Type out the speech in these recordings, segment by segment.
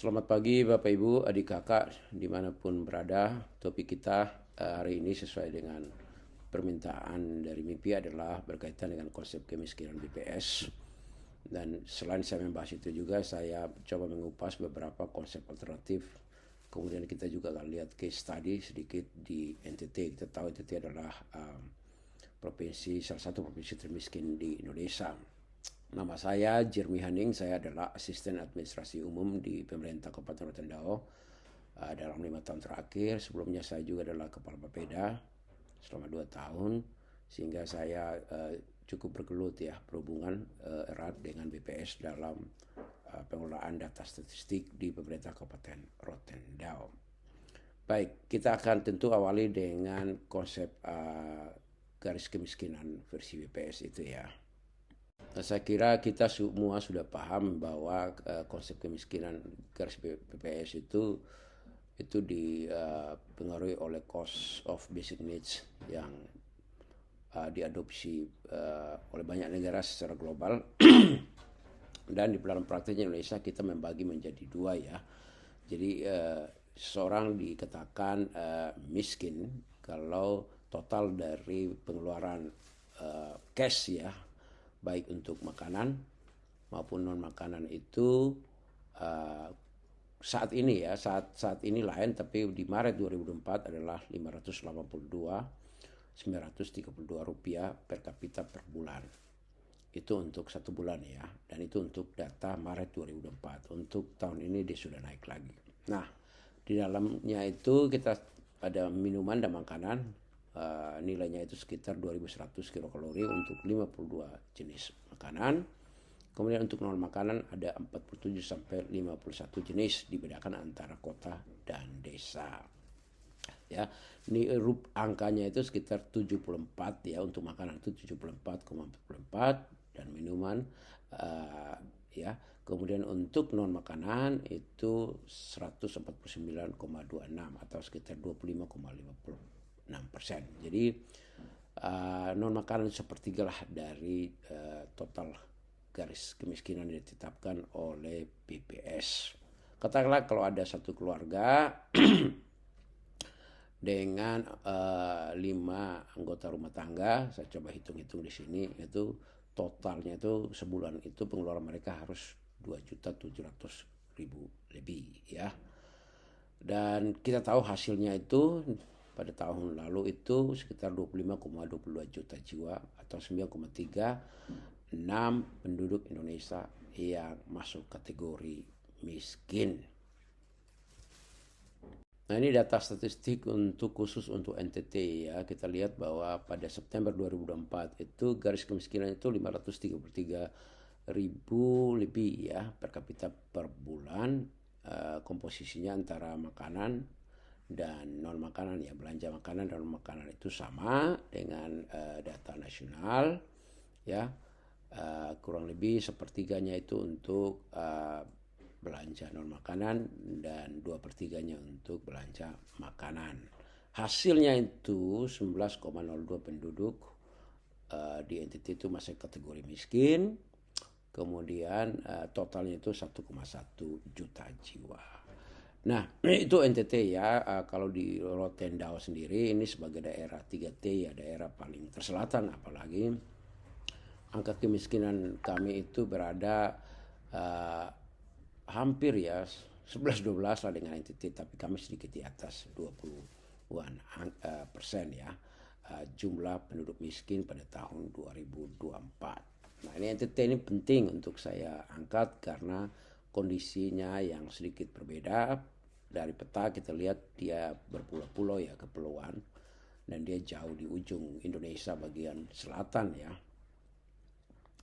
Selamat pagi Bapak Ibu, adik kakak dimanapun berada. Topik kita hari ini sesuai dengan permintaan dari MIPI adalah berkaitan dengan konsep kemiskinan BPS. Dan selain saya membahas itu juga, saya coba mengupas beberapa konsep alternatif. Kemudian kita juga akan lihat case study sedikit di NTT. Kita tahu NTT adalah salah satu provinsi termiskin di Indonesia. Nama saya Jeremy Haning, saya adalah asisten administrasi umum di pemerintah Kabupaten Rotendao dalam 5 tahun terakhir. Sebelumnya saya juga adalah kepala Bapeda selama 2 tahun, sehingga saya cukup bergelut ya berhubungan erat dengan BPS dalam pengelolaan data statistik di pemerintah Kabupaten Rotendao. Baik, kita akan tentu awali dengan konsep garis kemiskinan versi BPS itu ya. Saya kira kita semua sudah paham bahwa konsep kemiskinan garis BPS itu dipengaruhi oleh cost of basic needs yang diadopsi oleh banyak negara secara global. Dan di dalam prakteknya Indonesia kita membagi menjadi dua ya. Jadi seseorang dikatakan miskin kalau total dari pengeluaran cash ya, baik untuk makanan maupun non makanan itu saat ini lain, tapi di Maret 2004 adalah 582.932 rupiah per kapita per bulan. Itu untuk 1 bulan ya, dan itu untuk data Maret 2004. Untuk tahun ini dia sudah naik lagi. Nah, di dalamnya itu kita ada minuman dan makanan. Nilainya itu sekitar 2100 kilokalori untuk 52 jenis makanan. Kemudian untuk non makanan ada 47 sampai 51 jenis, dibedakan antara kota dan desa. Ya, ini angkanya itu sekitar 74 ya, untuk makanan itu 74,44 dan minuman ya. Kemudian untuk non makanan itu 149,26 atau sekitar 25,50%. Jadi non makanan sepertiga lah dari total garis kemiskinan yang ditetapkan oleh BPS. Katakanlah kalau ada satu keluarga dengan 5 anggota rumah tangga, saya coba hitung-hitung di sini, itu totalnya itu sebulan itu pengeluaran mereka harus 2.700.000 lebih ya. Dan kita tahu hasilnya itu pada tahun lalu itu sekitar 25,22 juta jiwa atau 9,36 penduduk Indonesia yang masuk kategori miskin. Nah, ini data statistik khusus untuk NTT ya. Kita lihat bahwa pada September 2024 itu garis kemiskinan itu 533.000 lebih ya per kapita per bulan. Komposisinya antara makanan dan non makanan ya, belanja makanan dan non makanan itu sama dengan data nasional ya. Kurang lebih sepertiganya itu untuk belanja non makanan dan 2/3 untuk belanja makanan. Hasilnya itu 11,02 penduduk di NTT itu masih kategori miskin. Kemudian totalnya itu 1,1 juta jiwa. Nah, itu NTT ya. Kalau di Rotendao sendiri ini sebagai daerah 3T ya, daerah paling terselatan, apalagi angka kemiskinan kami itu berada hampir ya 11-12 lah dengan NTT, tapi kami sedikit di atas 20-an persen ya jumlah penduduk miskin pada tahun 2024. Nah, ini NTT ini penting untuk saya angkat karena kondisinya yang sedikit berbeda. Dari peta kita lihat dia berpulau-pulau ya, kepulauan, dan dia jauh di ujung Indonesia bagian selatan ya.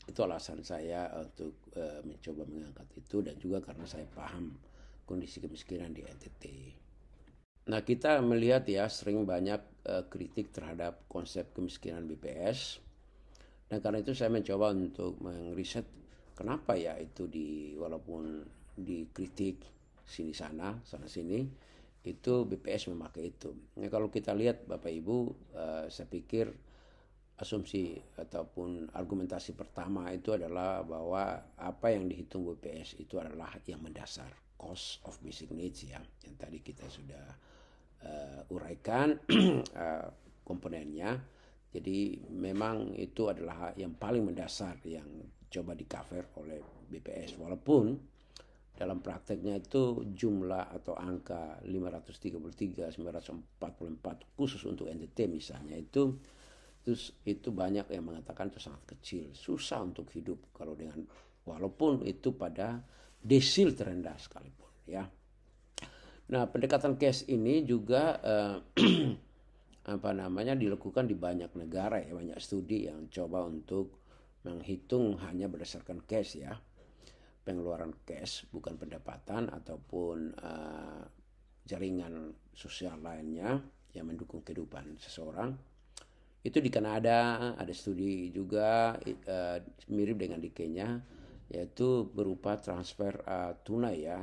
Itu alasan saya untuk mencoba mengangkat itu, dan juga karena saya paham kondisi kemiskinan di NTT. Nah, kita melihat ya sering banyak kritik terhadap konsep kemiskinan BPS. Dan karena itu saya mencoba untuk mengriset kenapa ya itu walaupun dikritik sana sini, itu BPS memakai itu. Nah, kalau kita lihat Bapak Ibu, saya pikir asumsi ataupun argumentasi pertama itu adalah bahwa apa yang dihitung BPS itu adalah yang mendasar. cost of basic needs ya, yang tadi kita sudah uraikan komponennya. Jadi memang itu adalah yang paling mendasar yang coba di cover oleh BPS, walaupun dalam prakteknya itu jumlah atau angka 533, 944 khusus untuk NTT misalnya itu banyak yang mengatakan itu sangat kecil, susah untuk hidup kalau dengan, walaupun itu pada desil terendah sekalipun ya. Nah, pendekatan cash ini juga dilakukan di banyak negara ya, banyak studi yang coba untuk menghitung hanya berdasarkan cash ya, pengeluaran cash bukan pendapatan ataupun jaringan sosial lainnya yang mendukung kehidupan seseorang. Itu di Kanada ada studi juga mirip dengan di Kenya, yaitu berupa transfer tunai ya,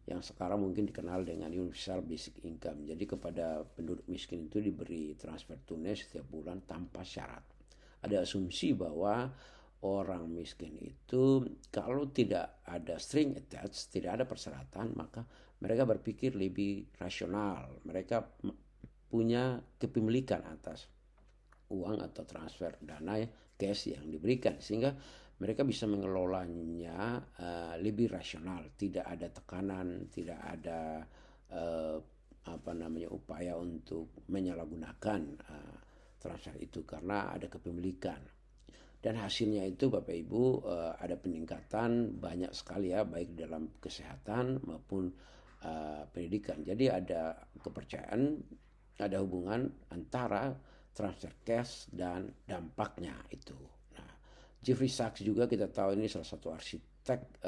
yang sekarang mungkin dikenal dengan universal basic income. Jadi kepada penduduk miskin itu diberi transfer tunai setiap bulan tanpa syarat. Ada asumsi bahwa orang miskin itu kalau tidak ada string attached, tidak ada persyaratan, maka mereka berpikir lebih rasional. Mereka punya kepemilikan atas uang atau transfer dana cash yang diberikan, sehingga mereka bisa mengelolanya lebih rasional, tidak ada tekanan, tidak ada upaya untuk menyalahgunakan transfer itu karena ada kepemilikan. Dan hasilnya itu Bapak Ibu ada peningkatan banyak sekali ya, baik dalam kesehatan maupun pendidikan. Jadi ada kepercayaan, ada hubungan antara transfer cash dan dampaknya itu. Nah, Jeffrey Sachs juga kita tahu ini salah satu arsitek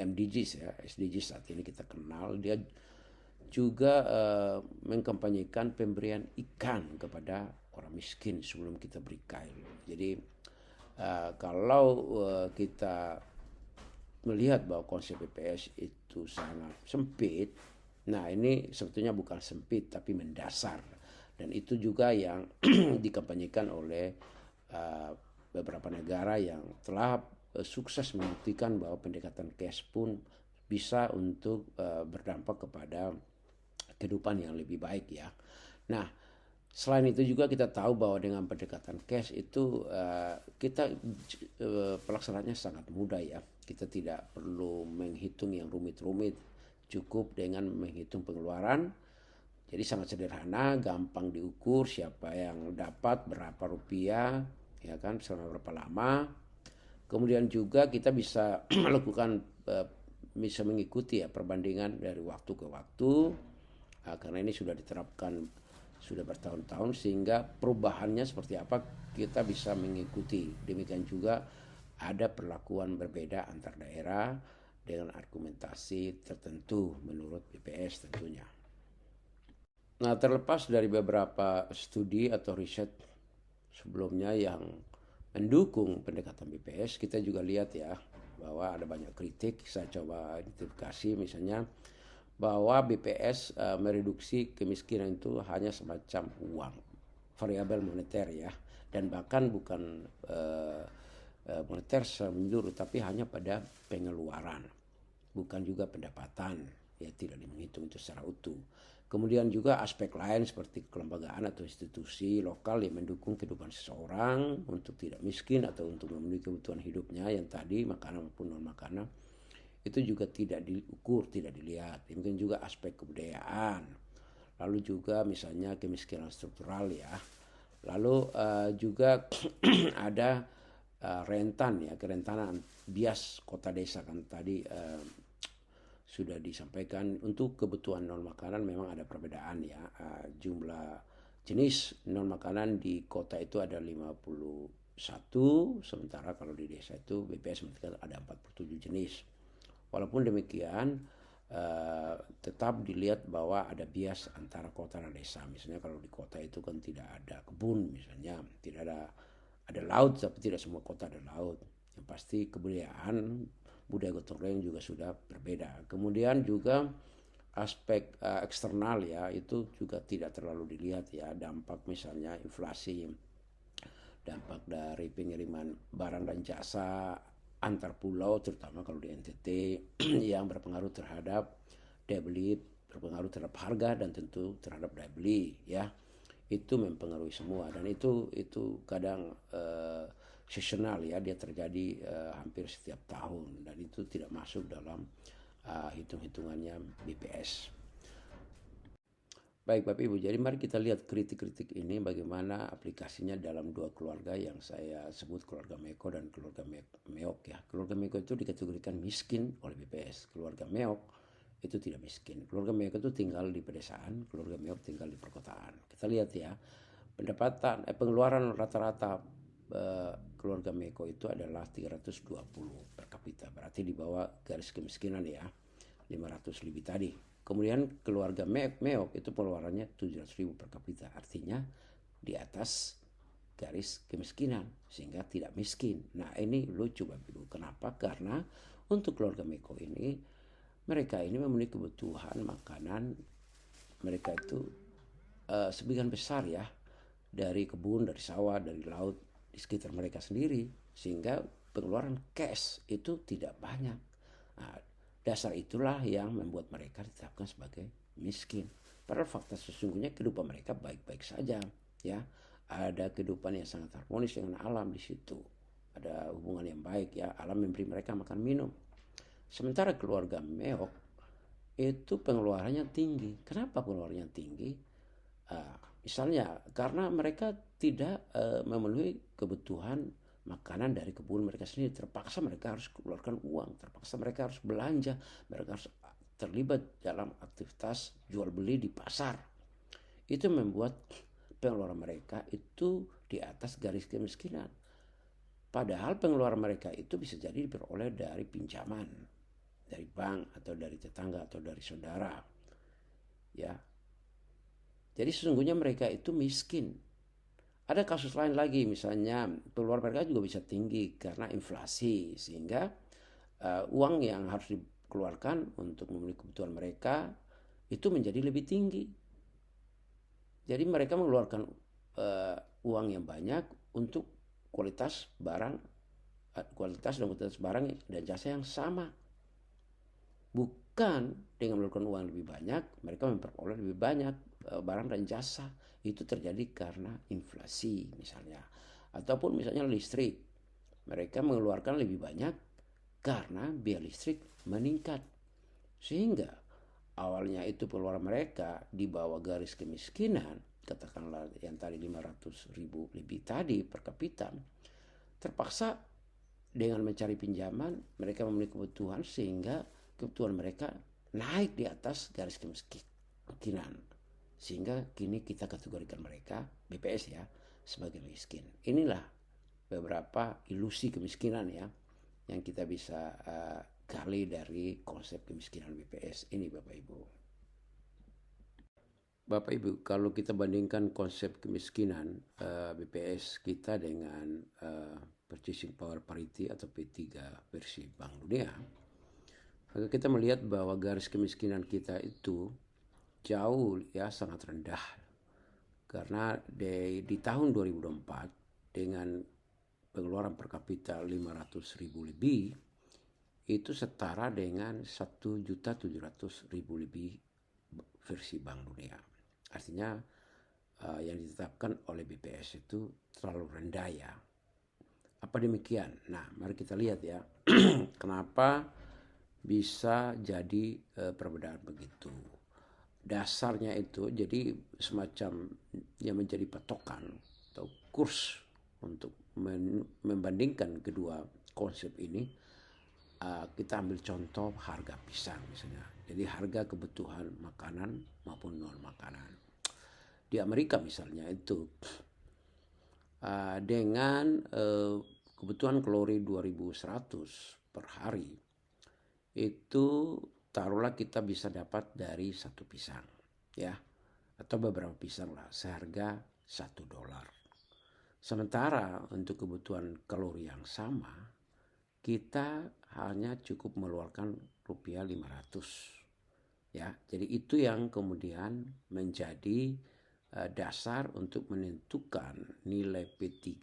MDGs ya, SDGs saat ini kita kenal. Dia juga mengkampanyekan pemberian ikan kepada orang miskin sebelum kita beri kail. Jadi kalau kita melihat bahwa konsep BPS itu sangat sempit, nah ini sebetulnya bukan sempit tapi mendasar, dan itu juga yang dikampanyekan oleh beberapa negara yang telah sukses membuktikan bahwa pendekatan cash pun bisa untuk berdampak kepada kehidupan yang lebih baik ya. Nah, selain itu juga kita tahu bahwa dengan pendekatan cash itu kita pelaksanaannya sangat mudah ya. Kita tidak perlu menghitung yang rumit-rumit, cukup dengan menghitung pengeluaran. Jadi sangat sederhana, gampang diukur siapa yang dapat berapa rupiah, ya kan, selama berapa lama. Kemudian juga kita bisa melakukan bisa mengikuti ya perbandingan dari waktu ke waktu, karena ini sudah diterapkan sudah bertahun-tahun, sehingga perubahannya seperti apa kita bisa mengikuti. Demikian juga ada perlakuan berbeda antar daerah dengan argumentasi tertentu menurut BPS tentunya. Nah, terlepas dari beberapa studi atau riset sebelumnya yang mendukung pendekatan BPS, kita juga lihat ya bahwa ada banyak kritik. Saya coba identifikasi misalnya bahwa BPS mereduksi kemiskinan itu hanya semacam uang, variabel moneter ya, dan bahkan bukan moneter menyeluruh, tapi hanya pada pengeluaran, bukan juga pendapatan, ya tidak dihitung itu secara utuh. Kemudian juga aspek lain seperti kelembagaan atau institusi lokal yang mendukung kehidupan seseorang untuk tidak miskin atau untuk memenuhi kebutuhan hidupnya yang tadi makanan maupun non makanan, itu juga tidak diukur, tidak dilihat. Mungkin juga aspek kebudayaan. Lalu juga misalnya kemiskinan struktural ya. Lalu juga ada rentan ya, kerentanan bias kota desa kan tadi sudah disampaikan. Untuk kebutuhan non makanan memang ada perbedaan ya. Jumlah jenis non makanan di kota itu ada 51, sementara kalau di desa itu BPS mencatat ada 47 jenis. Walaupun demikian tetap dilihat bahwa ada bias antara kota dan desa. Misalnya kalau di kota itu kan tidak ada kebun misalnya, tidak ada laut, tapi tidak semua kota ada laut. Yang pasti kebudayaan, budaya gotong royong juga sudah berbeda. Kemudian juga aspek eksternal ya, itu juga tidak terlalu dilihat ya, dampak misalnya inflasi, dampak dari pengiriman barang dan jasa antar pulau, terutama kalau di NTT yang berpengaruh terhadap daya beli, berpengaruh terhadap harga dan tentu terhadap daya beli, ya. Itu mempengaruhi semua, dan itu kadang seasonal, ya, dia terjadi hampir setiap tahun, dan itu tidak masuk dalam hitung-hitungannya BPS. Baik Bapak Ibu, jadi mari kita lihat kritik-kritik ini bagaimana aplikasinya dalam dua keluarga yang saya sebut, keluarga Meko dan keluarga Meok, ya. Keluarga Meko itu dikategorikan miskin oleh BPS, keluarga Meok itu tidak miskin. Keluarga Meko itu tinggal di pedesaan, keluarga Meok tinggal di perkotaan. Kita lihat, ya, pendapatan pengeluaran rata-rata keluarga Meko itu adalah 320 per kapita, berarti di bawah garis kemiskinan, ya, 500 lebih tadi. Kemudian keluarga Meok itu pengeluarannya 700.000 per kapita, artinya di atas garis kemiskinan, sehingga tidak miskin. Nah, ini lucu Bapak Ibu. Kenapa? Karena untuk keluarga Meko ini, mereka ini memenuhi kebutuhan makanan mereka itu sebagian besar, ya, dari kebun, dari sawah, dari laut di sekitar mereka sendiri, sehingga pengeluaran cash itu tidak banyak. Nah, dasar itulah yang membuat mereka ditetapkan sebagai miskin. Padahal fakta sesungguhnya kehidupan mereka baik-baik saja, ya. Ada kehidupan yang sangat harmonis dengan alam di situ. Ada hubungan yang baik, ya. Alam memberi mereka makan minum. Sementara keluarga Meok itu pengeluarannya tinggi. Kenapa pengeluarannya tinggi? Misalnya karena mereka tidak memenuhi kebutuhan makanan dari kebun mereka sendiri. Terpaksa mereka harus keluarkan uang, terpaksa mereka harus belanja, mereka harus terlibat dalam aktivitas jual beli di pasar. Itu membuat pengeluaran mereka itu di atas garis kemiskinan. Padahal pengeluaran mereka itu bisa jadi diperoleh dari pinjaman, dari bank atau dari tetangga atau dari saudara, ya. Jadi sesungguhnya mereka itu miskin. Ada kasus lain lagi, misalnya pengeluaran mereka juga bisa tinggi karena inflasi, sehingga uang yang harus dikeluarkan untuk memenuhi kebutuhan mereka itu menjadi lebih tinggi. Jadi mereka mengeluarkan uang yang banyak untuk kualitas barang, kualitas dan kualitas barang dan jasa yang sama. Bukan dengan mengeluarkan uang lebih banyak, mereka memperoleh lebih banyak barang dan jasa. Itu terjadi karena inflasi misalnya. Ataupun misalnya listrik. Mereka mengeluarkan lebih banyak karena biaya listrik meningkat. Sehingga awalnya itu pengeluaran mereka di bawah garis kemiskinan, katakanlah yang tadi 500.000 lebih tadi per kapita, terpaksa dengan mencari pinjaman mereka memenuhi kebutuhan, sehingga kebutuhan mereka naik di atas garis kemiskinan, sehingga kini kita kategorikan mereka BPS, ya, sebagai miskin. Inilah beberapa ilusi kemiskinan, ya, yang kita bisa gali dari konsep kemiskinan BPS ini, Bapak Ibu. Bapak Ibu, kalau kita bandingkan konsep kemiskinan BPS kita dengan Purchasing Power Parity atau P3 versi Bank Dunia, maka kita melihat bahwa garis kemiskinan kita itu jauh, ya, sangat rendah. Karena di tahun 2024 dengan pengeluaran per kapita 500.000 lebih, itu setara dengan 1.700.000 lebih versi Bank Dunia. Artinya yang ditetapkan oleh BPS itu terlalu rendah, ya. Apa demikian? Nah, mari kita lihat, ya, kenapa bisa jadi perbedaan begitu. Dasarnya itu jadi semacam yang menjadi patokan atau kurs untuk membandingkan kedua konsep ini. Kita ambil contoh harga pisang misalnya. Jadi harga kebutuhan makanan maupun non makanan. Di Amerika misalnya itu dengan kebutuhan kalori 2.100 per hari, itu taruhlah kita bisa dapat dari satu pisang, ya, atau beberapa pisang lah, seharga $1. Sementara untuk kebutuhan kalori yang sama, kita hanya cukup mengeluarkan rupiah 500, ya. Jadi itu yang kemudian menjadi dasar untuk menentukan nilai P3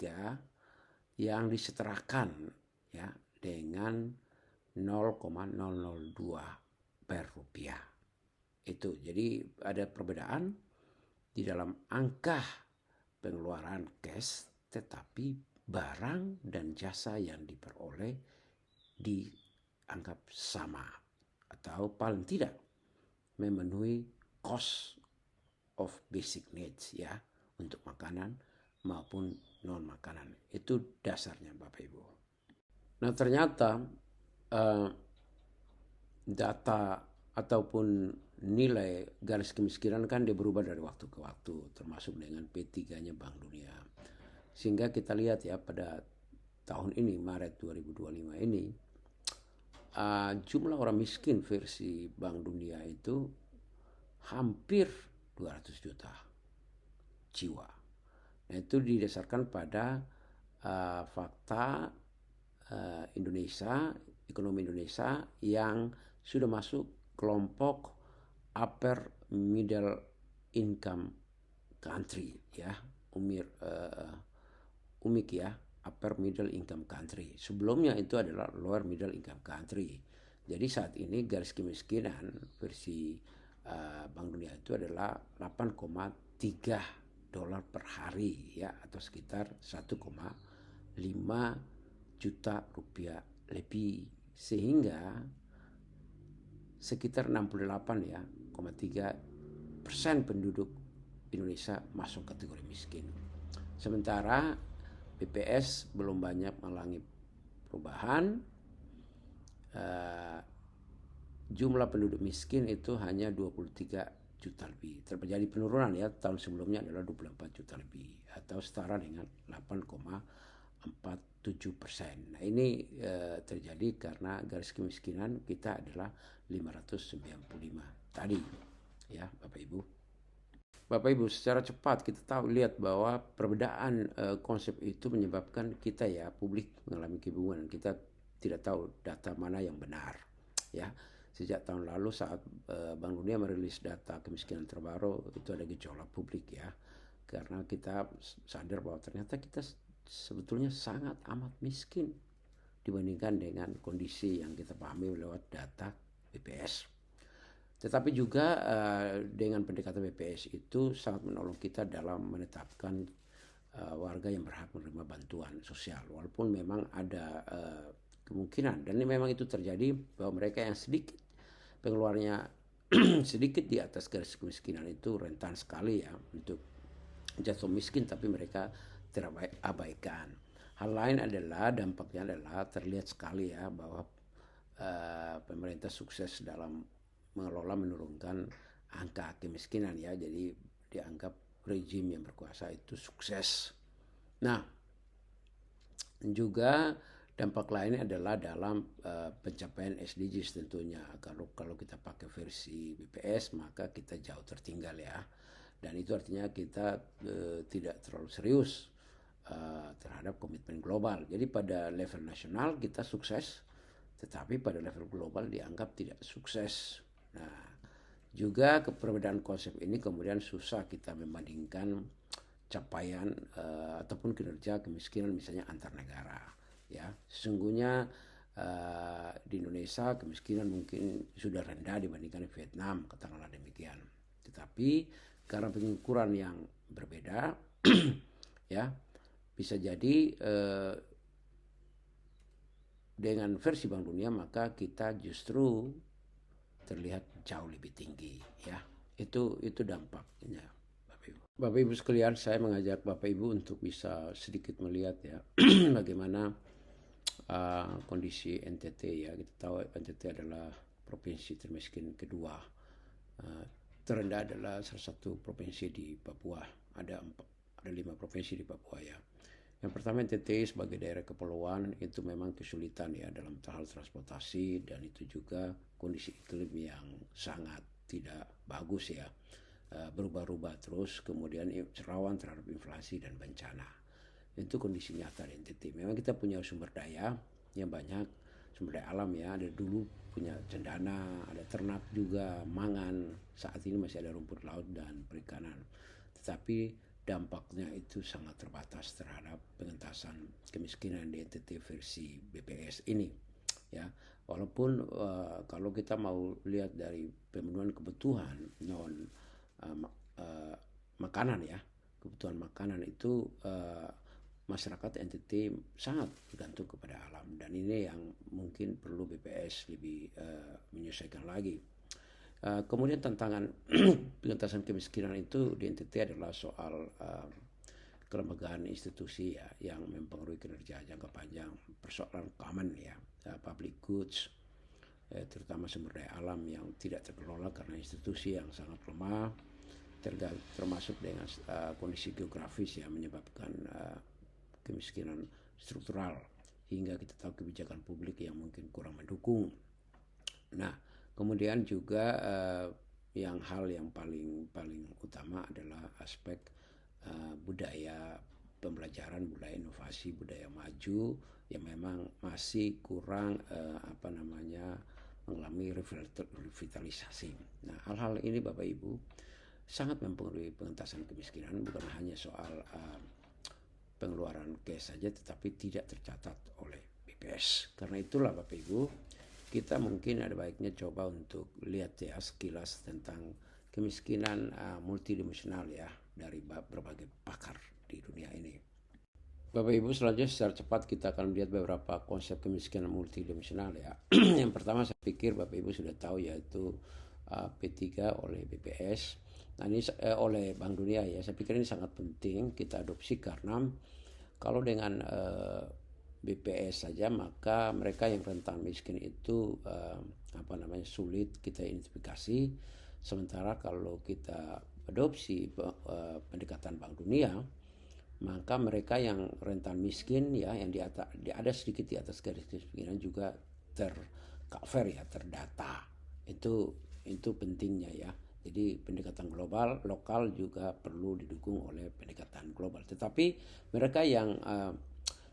yang disetarakan, ya, dengan 0,002 per rupiah. Itu jadi ada perbedaan di dalam angka pengeluaran cash, tetapi barang dan jasa yang diperoleh dianggap sama atau paling tidak memenuhi cost of basic needs ya, untuk makanan maupun non makanan. Itu dasarnya Bapak Ibu. Nah ternyata data ataupun nilai garis kemiskinan kan dia berubah dari waktu ke waktu, termasuk dengan P3-nya Bank Dunia. Sehingga kita lihat ya pada tahun ini, Maret 2025 ini, jumlah orang miskin versi Bank Dunia itu hampir 200 juta jiwa. Nah itu didasarkan pada fakta Indonesia, ekonomi Indonesia yang sudah masuk kelompok upper middle income country ya, UMIK ya, upper middle income country. Sebelumnya itu adalah lower middle income country. Jadi saat ini garis kemiskinan versi Bank Dunia itu adalah 8,3 dolar per hari ya, atau sekitar 1,5 juta rupiah lebih, sehingga sekitar 68,3% penduduk Indonesia masuk kategori miskin. Sementara BPS belum banyak mengalami perubahan. Jumlah penduduk miskin itu hanya 23 juta lebih. Terjadi penurunan ya, tahun sebelumnya adalah 24 juta lebih atau setara dengan 8,47%. Nah ini terjadi karena garis kemiskinan kita adalah 595 tadi ya Bapak Ibu. Bapak Ibu, secara cepat kita lihat bahwa perbedaan konsep itu menyebabkan kita ya, publik mengalami kebingungan. Kita tidak tahu data mana yang benar ya. Sejak tahun lalu saat Bank Dunia merilis data kemiskinan terbaru, itu ada gejolak publik ya, karena kita sadar bahwa ternyata kita sebetulnya sangat amat miskin dibandingkan dengan kondisi yang kita pahami lewat data BPS. Tetapi juga dengan pendekatan BPS itu sangat menolong kita dalam menetapkan warga yang berhak menerima bantuan sosial, walaupun memang ada kemungkinan, dan ini memang itu terjadi, bahwa mereka yang sedikit pengeluarannya sedikit di atas garis kemiskinan itu rentan sekali ya untuk jatuh miskin, tapi mereka terabaikan. Hal lain adalah dampaknya adalah terlihat sekali ya bahwa pemerintah sukses dalam mengelola menurunkan angka kemiskinan ya, jadi dianggap rejim yang berkuasa itu sukses. Nah juga dampak lainnya adalah dalam pencapaian SDGs tentunya. Kalau kita pakai versi BPS maka kita jauh tertinggal ya, dan itu artinya kita tidak terlalu serius terhadap komitmen global. Jadi pada level nasional kita sukses, tetapi pada level global dianggap tidak sukses. Nah juga perbedaan konsep ini kemudian susah kita membandingkan capaian ataupun kinerja kemiskinan misalnya antar negara ya. Sesungguhnya di Indonesia kemiskinan mungkin sudah rendah dibandingkan Vietnam, katakanlah demikian. Tetapi karena pengukuran yang berbeda ya, bisa jadi dengan versi Bank Dunia maka kita justru terlihat jauh lebih tinggi ya. Itu dampaknya. Bapak Ibu sekalian, saya mengajak Bapak Ibu untuk bisa sedikit melihat ya bagaimana kondisi NTT ya. Kita tahu NTT adalah provinsi termiskin kedua. Terendah adalah salah satu provinsi di Papua. Ada 5 provinsi di Papua ya. Yang pertama, NTT sebagai daerah kepulauan itu memang kesulitan ya dalam hal transportasi, dan itu juga kondisi iklim yang sangat tidak bagus ya, berubah-ubah terus, kemudian rawan terhadap inflasi dan bencana. Itu kondisi nyata di NTT. Memang kita punya sumber daya yang banyak, sumber daya alam ya, ada dulu punya cendana, ada ternak juga, mangan, saat ini masih ada rumput laut dan perikanan. Tetapi dampaknya itu sangat terbatas terhadap pengentasan kemiskinan di NTT versi BPS ini, ya. Walaupun kalau kita mau lihat dari pemenuhan kebutuhan non makanan, ya, kebutuhan makanan itu masyarakat NTT sangat bergantung kepada alam, dan ini yang mungkin perlu BPS lebih menyelesaikan lagi. Kemudian tantangan pengentasan kemiskinan itu di NTT adalah soal kelembagaan institusi, ya, yang mempengaruhi kinerja jangka panjang, persoalan common, ya, public goods, terutama sumber daya alam yang tidak terkelola karena institusi yang sangat lemah, termasuk dengan kondisi geografis yang menyebabkan kemiskinan struktural, hingga kita tahu kebijakan publik yang mungkin kurang mendukung. Nah, kemudian juga hal yang paling utama adalah aspek budaya pembelajaran, budaya inovasi, budaya maju yang memang masih kurang mengalami revitalisasi. Nah, hal-hal ini Bapak Ibu sangat mempengaruhi pengentasan kemiskinan, bukan hanya soal pengeluaran cash saja, tetapi tidak tercatat oleh BPS. Karena itulah Bapak Ibu, kita mungkin ada baiknya coba untuk lihat, ya, sekilas tentang kemiskinan multidimensional, ya, dari berbagai pakar di dunia ini. Bapak Ibu, selanjutnya secara cepat kita akan melihat beberapa konsep kemiskinan multidimensional, ya. Yang pertama saya pikir Bapak Ibu sudah tahu, yaitu P3 oleh BPS. Nah, ini oleh Bank Dunia, ya. Saya pikir ini sangat penting kita adopsi karena kalau dengan BPS saja, maka mereka yang rentan miskin itu sulit kita identifikasi. Sementara kalau kita adopsi pendekatan Bank Dunia, maka mereka yang rentan miskin, ya, yang ada sedikit di atas garis kemiskinan juga tercover, ya, terdata. Itu pentingnya, ya. Jadi pendekatan lokal juga perlu didukung oleh pendekatan global. Tetapi mereka yang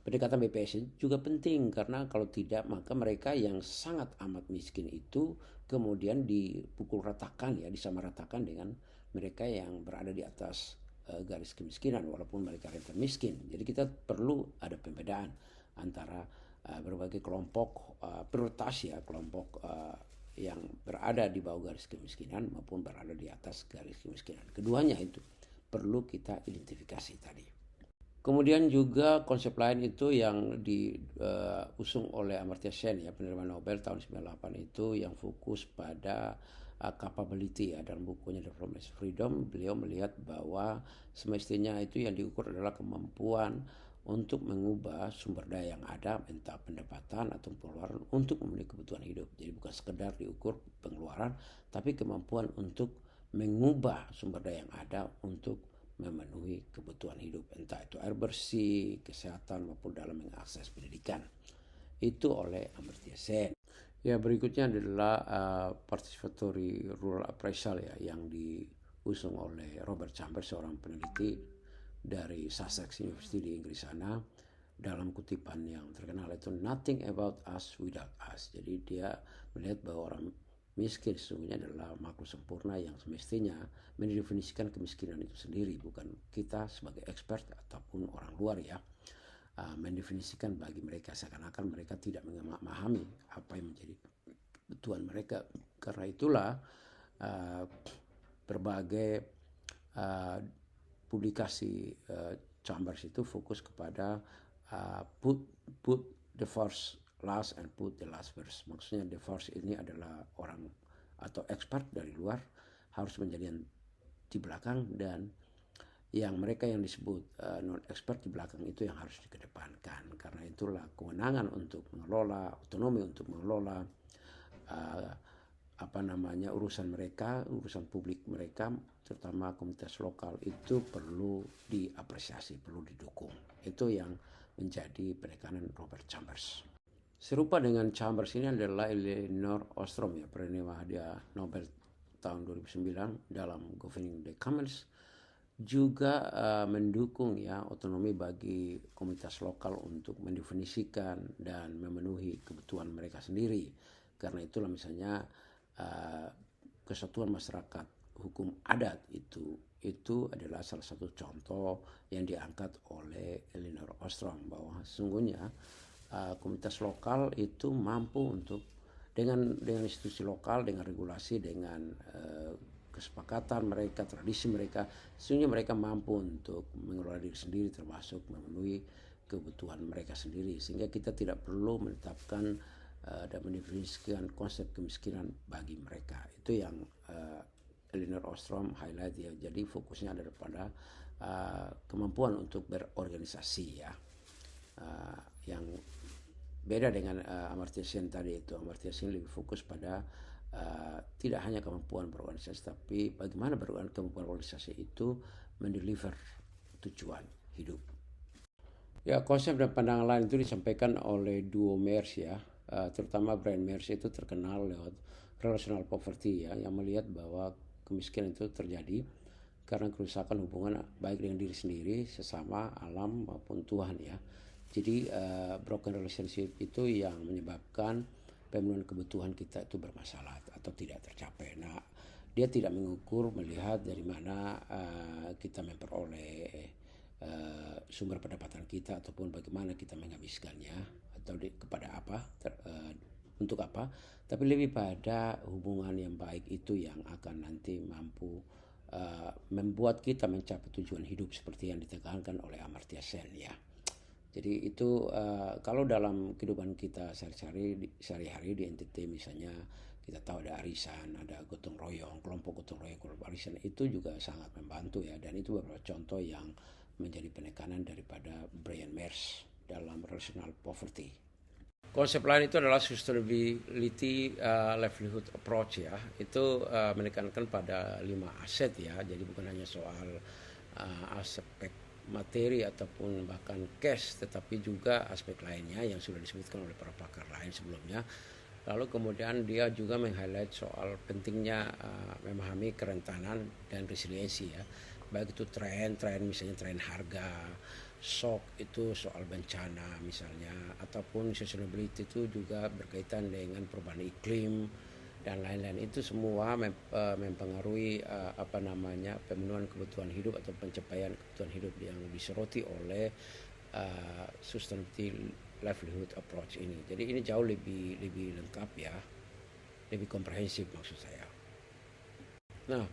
pendekatan BPS juga penting, karena kalau tidak maka mereka yang sangat amat miskin itu kemudian dipukul ratakan, ya, disamaratakan dengan mereka yang berada di atas garis kemiskinan walaupun mereka rentan miskin. Jadi kita perlu ada pembedaan antara berbagai kelompok prioritas, ya, kelompok yang berada di bawah garis kemiskinan maupun berada di atas garis kemiskinan. Keduanya itu perlu kita identifikasi tadi. Kemudian juga konsep lain itu yang diusung oleh Amartya Sen, ya, penerima Nobel tahun 98 itu, yang fokus pada capability, ya. Dalam bukunya The Promised Freedom, beliau melihat bahwa semestinya itu yang diukur adalah kemampuan untuk mengubah sumber daya yang ada, entah pendapatan atau pengeluaran, untuk memenuhi kebutuhan hidup. Jadi bukan sekedar diukur pengeluaran, tapi kemampuan untuk mengubah sumber daya yang ada untuk memenuhi kebutuhan hidup, entah itu air bersih, kesehatan, maupun dalam mengakses pendidikan. Itu oleh Amartya Sen. Ya, berikutnya adalah participatory rural appraisal, ya, yang diusung oleh Robert Chambers, seorang peneliti dari Sussex University di Inggris sana, dalam kutipan yang terkenal itu "Nothing about us without us". Jadi dia melihat bahwa orang miskin sesungguhnya adalah makhluk sempurna yang semestinya mendefinisikan kemiskinan itu sendiri, bukan kita sebagai expert ataupun orang luar, ya, mendefinisikan bagi mereka, seakan-akan mereka tidak memahami apa yang menjadi kebutuhan mereka. Karena itulah berbagai publikasi Chambers itu fokus kepada put the first last and put the last first. Maksudnya the first ini adalah orang atau expert dari luar harus menjadi yang di belakang, dan yang mereka yang disebut non expert di belakang itu yang harus dikedepankan. Karena itulah kewenangan untuk mengelola, otonomi untuk mengelola urusan mereka, urusan publik mereka, terutama komunitas lokal, itu perlu diapresiasi, perlu didukung. Itu yang menjadi penekanan Robert Chambers. Serupa dengan Chambers ini adalah Elinor Ostrom, ya, penerima hadiah Nobel tahun 2009 dalam Governing the Commons, juga mendukung, ya, otonomi bagi komunitas lokal untuk mendefinisikan dan memenuhi kebutuhan mereka sendiri. Karena itulah misalnya kesatuan masyarakat hukum adat itu adalah salah satu contoh yang diangkat oleh Elinor Ostrom bahwa sesungguhnya komunitas lokal itu mampu untuk dengan institusi lokal, dengan regulasi, dengan kesepakatan mereka, tradisi mereka, sesungguhnya mereka mampu untuk mengelola diri sendiri termasuk memenuhi kebutuhan mereka sendiri, sehingga kita tidak perlu menetapkan dan mendefinisikan konsep kemiskinan bagi mereka. Itu yang Elinor Ostrom highlight ya. Jadi fokusnya adalah pada kemampuan untuk berorganisasi ya. Yang beda dengan Amartya Sen tadi itu. Amartya Sen lebih fokus pada tidak hanya kemampuan berorganisasi, tapi bagaimana kemampuan berorganisasi itu mendeliver tujuan hidup. Ya, konsep dan pandangan lain itu disampaikan oleh duo Mears ya. Terutama Brian Mears itu terkenal lewat relational poverty ya, yang melihat bahwa kemiskinan itu terjadi karena kerusakan hubungan baik dengan diri sendiri, sesama, alam maupun Tuhan ya. Jadi broken relationship itu yang menyebabkan pemenuhan kebutuhan kita itu bermasalah atau tidak tercapai. Nah, dia tidak mengukur melihat dari mana kita memperoleh sumber pendapatan kita ataupun bagaimana kita menghabiskannya atau kepada apa untuk apa, tapi lebih pada hubungan yang baik itu yang akan nanti mampu membuat kita mencapai tujuan hidup seperti yang ditekankan oleh Amartya Sen ya. Jadi itu kalau dalam kehidupan kita sehari-hari di NTT misalnya, kita tahu ada arisan, ada gotong royong, kelompok gotong royong, kelompok arisan itu juga sangat membantu ya, dan itu beberapa contoh yang menjadi penekanan daripada Brian Mears dalam relational poverty. Konsep lain itu adalah sustainability livelihood approach ya. Itu menekankan pada 5 aset ya. Jadi bukan hanya soal aspek materi ataupun bahkan cash, tetapi juga aspek lainnya yang sudah disebutkan oleh para pakar lain sebelumnya. Lalu kemudian dia juga meng-highlight soal pentingnya memahami kerentanan dan resiliensi ya. Baik itu tren misalnya tren harga, shock itu soal bencana misalnya, ataupun sustainability itu juga berkaitan dengan perubahan iklim dan lain-lain. Itu semua mempengaruhi pemenuhan kebutuhan hidup atau pencapaian kebutuhan hidup yang disoroti oleh sustainability livelihood approach ini. Jadi ini jauh lebih lengkap ya, lebih komprehensif maksud saya. Nah,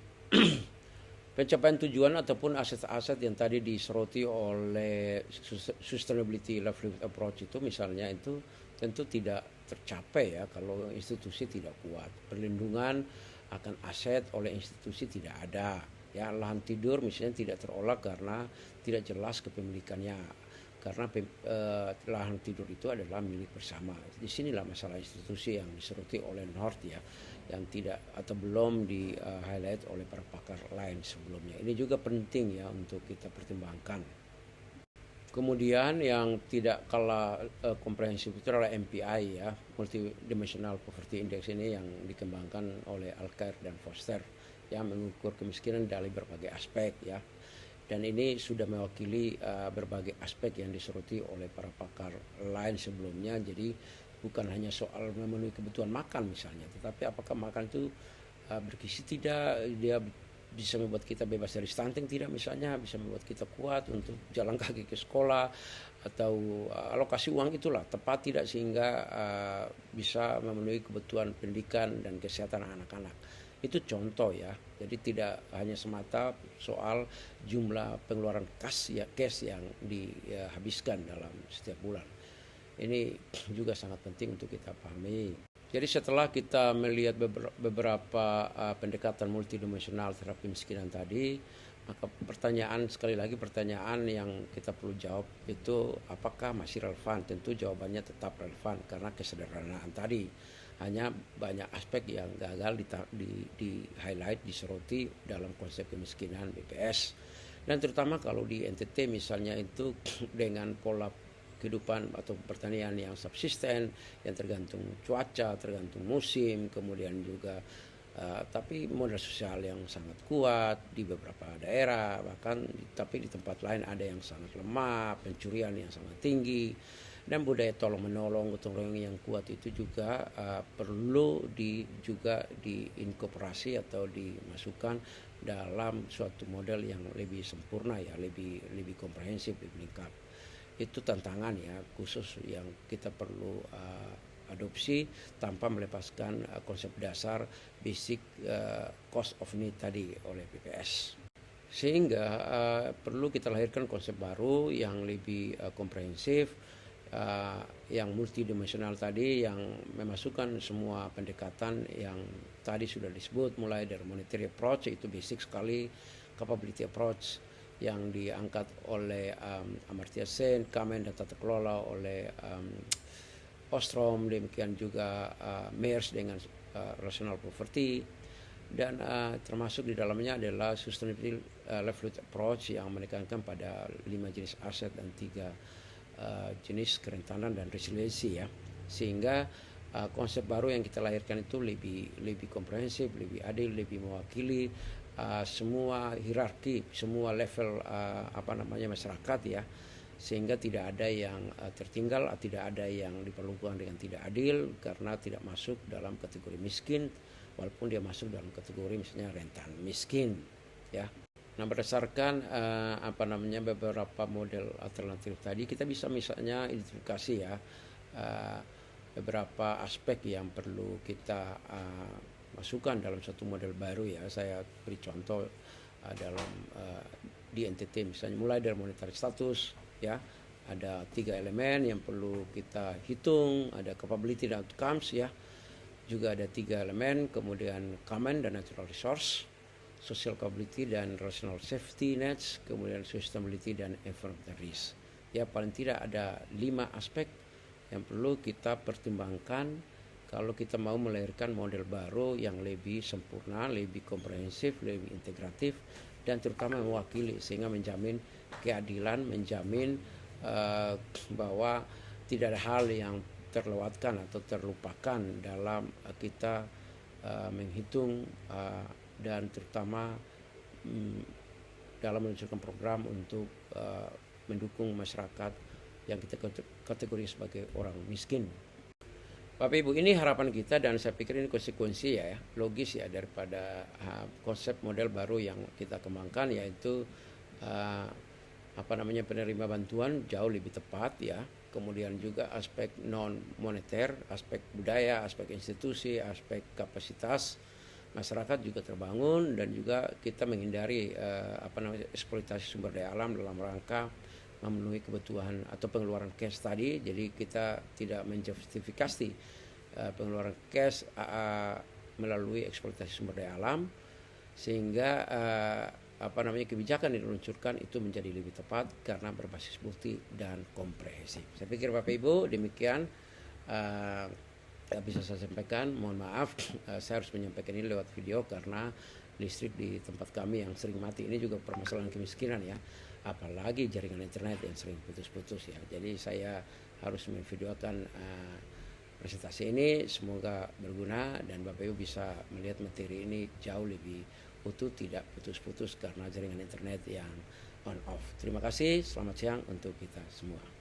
pencapaian tujuan ataupun aset-aset yang tadi disoroti oleh sustainability livelihood approach itu misalnya itu tentu tidak tercapai ya kalau institusi tidak kuat. Perlindungan akan aset oleh institusi tidak ada. Ya, lahan tidur misalnya tidak terolah karena tidak jelas kepemilikannya. Karena lahan tidur itu adalah milik bersama. Di sinilah masalah institusi yang disoroti oleh North ya, yang tidak atau belum di highlight oleh para pakar lain sebelumnya. Ini juga penting ya untuk kita pertimbangkan. Kemudian yang tidak kalah komprehensif itu adalah MPI ya, Multidimensional Poverty Index ini yang dikembangkan oleh Alkire dan Foster yang mengukur kemiskinan dari berbagai aspek ya. Dan ini sudah mewakili berbagai aspek yang disoroti oleh para pakar lain sebelumnya. Jadi bukan hanya soal memenuhi kebutuhan makan misalnya, tetapi apakah makan itu bergizi tidak, dia bisa membuat kita bebas dari stunting tidak misalnya, bisa membuat kita kuat untuk jalan kaki ke sekolah, atau alokasi uang itulah tepat tidak sehingga bisa memenuhi kebutuhan pendidikan dan kesehatan anak-anak. Itu contoh ya. Jadi tidak hanya semata soal jumlah pengeluaran cash yang dihabiskan dalam setiap bulan. Ini juga sangat penting untuk kita pahami. Jadi setelah kita melihat beberapa pendekatan multidimensional terhadap kemiskinan tadi, maka pertanyaan yang kita perlu jawab itu apakah masih relevan? Tentu jawabannya tetap relevan karena kesederhanaan tadi. Hanya banyak aspek yang gagal di highlight, disoroti dalam konsep kemiskinan BPS. Dan terutama kalau di NTT misalnya itu dengan pola kehidupan atau pertanian yang subsisten, yang tergantung cuaca, tergantung musim, kemudian juga tapi modal sosial yang sangat kuat di beberapa daerah, bahkan tapi di tempat lain ada yang sangat lemah, pencurian yang sangat tinggi, Dan budaya tolong menolong, gotong royong yang kuat itu juga perlu juga diinkorporasi atau dimasukkan dalam suatu model yang lebih sempurna ya, lebih komprehensif, lebih lengkap. Itu tantangan ya khusus yang kita perlu adopsi tanpa melepaskan konsep dasar basic cost of need tadi oleh BPS. Sehingga perlu kita lahirkan konsep baru yang lebih komprehensif, yang multidimensional tadi, yang memasukkan semua pendekatan yang tadi sudah disebut, mulai dari monetary approach, itu basic sekali, capability approach yang diangkat oleh Amartya Sen, Kamen dan tata kelola oleh Ostrom, demikian juga MERS dengan rational poverty, dan termasuk di dalamnya adalah sustainability livelihood approach yang menekankan pada 5 jenis aset dan 3 jenis kerentanan dan resiliensi ya, sehingga konsep baru yang kita lahirkan itu lebih komprehensif, lebih adil, lebih mewakili semua hierarki, semua level masyarakat ya, sehingga tidak ada yang tertinggal, tidak ada yang diperlakukan dengan tidak adil karena tidak masuk dalam kategori miskin, walaupun dia masuk dalam kategori misalnya rentan miskin ya. Nah, berdasarkan beberapa model alternatif tadi, kita bisa misalnya identifikasi ya beberapa aspek yang perlu kita masukkan dalam satu model baru ya. Saya beri contoh dalam di NTT misalnya, mulai dari monetary status ya, ada 3 elemen yang perlu kita hitung, ada capability dan outcomes ya, juga ada 3 elemen, kemudian common dan natural resource, social capability dan rational safety nets, kemudian sustainability dan environmental risk. Ya, paling tidak ada 5 aspek yang perlu kita pertimbangkan kalau kita mau melahirkan model baru yang lebih sempurna, lebih komprehensif, lebih integratif, dan terutama mewakili, sehingga menjamin keadilan, menjamin bahwa tidak ada hal yang terlewatkan atau terlupakan dalam kita menghitung dan terutama dalam meluncurkan program untuk mendukung masyarakat yang kita kategori sebagai orang miskin. Bapak Ibu, ini harapan kita dan saya pikir ini konsekuensi ya, logis ya daripada konsep model baru yang kita kembangkan, yaitu penerima bantuan jauh lebih tepat ya. Kemudian juga aspek non moneter, aspek budaya, aspek institusi, aspek kapasitas masyarakat juga terbangun, dan juga kita menghindari eksploitasi sumber daya alam dalam rangka memenuhi kebutuhan atau pengeluaran cash tadi. Jadi kita tidak menjustifikasi pengeluaran cash melalui eksploitasi sumber daya alam, sehingga kebijakan yang diluncurkan itu menjadi lebih tepat karena berbasis bukti dan komprehensif. Saya pikir Bapak Ibu demikian bisa saya sampaikan. Mohon maaf saya harus menyampaikan ini lewat video karena listrik di tempat kami yang sering mati ini juga permasalahan kemiskinan ya, apalagi jaringan internet yang sering putus-putus ya. Jadi saya harus memvideokan presentasi ini, semoga berguna dan Bapak Ibu bisa melihat materi ini jauh lebih utuh, tidak putus-putus karena jaringan internet yang on off. Terima kasih, selamat siang untuk kita semua.